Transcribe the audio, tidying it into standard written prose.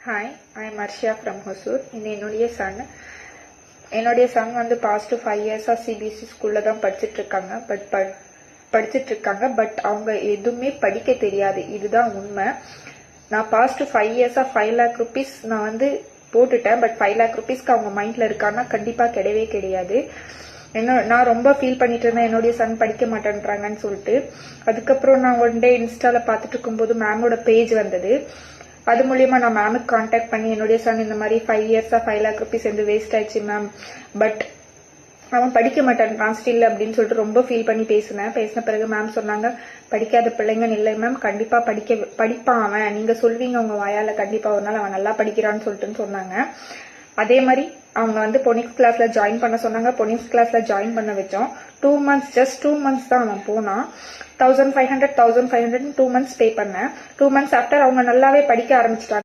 Hi, I am Arshiya from Hosur. இது என்னுடைய Sun வந்து பாஸ்ட் 5 இயர்ஸாக சிபிஎஸ்சி ஸ்கூலில் தான் படிச்சுட்டு இருக்காங்க. பட் அவங்க எதுவுமே படிக்க தெரியாது. இதுதான் உண்மை. நான் பாஸ்ட் 5 இயர்ஸாக 5 lakh rupees நான் வந்து போட்டுட்டேன். பட் 5 lakh rupeesக்கு அவங்க மைண்டில் இருக்கான்னா கண்டிப்பாக கிடையவே கிடையாது. நான் ரொம்ப ஃபீல் பண்ணிட்டு இருந்தேன் என்னுடைய சன் படிக்க மாட்டேன்றாங்கன்னு சொல்லிட்டு. அதுக்கப்புறம் நான் ஒன் டே இன்ஸ்டாவில் பார்த்துட்டு இருக்கும்போது மேமோட பேஜ் வந்தது. அது மூலியமா நான் மேமுக்கு கான்டாக்ட் பண்ணி என்னுடைய சன் இந்த மாதிரி 5 இயர்ஸா 5 lakh rupees வந்து வேஸ்ட் ஆயிடுச்சு மேம், பட் அவன் படிக்க மாட்டான் ஸ்டில் அப்படின்னு சொல்லிட்டு ரொம்ப ஃபீல் பண்ணி பேசின பிறகு மேம் சொன்னாங்க, படிக்காத பிள்ளைங்கன்னு இல்லை மேம், கண்டிப்பா படிப்பான் அவன், நீங்க சொல்வீங்க உங்க வாயால கண்டிப்பா ஒரு நாள் அவன் நல்லா படிக்கிறான்னு சொல்லிட்டுன்னு சொன்னாங்க. அதே மாதிரி அவங்க வந்து பொனிக்ஸ் கிளாஸ்ல ஜாயின் பண்ண சொன்னாங்க. பொனிக்ஸ் கிளாஸ்ல ஜாயின் பண்ண வச்சோம். 2 months, ஜஸ்ட் 2 months தான் அவன் போனான். 1500 2 months பே பண்ணேன். 2 months ஆஃப்டர் அவங்க நல்லாவே படிக்க ஆரம்பிச்சிட்டாங்க.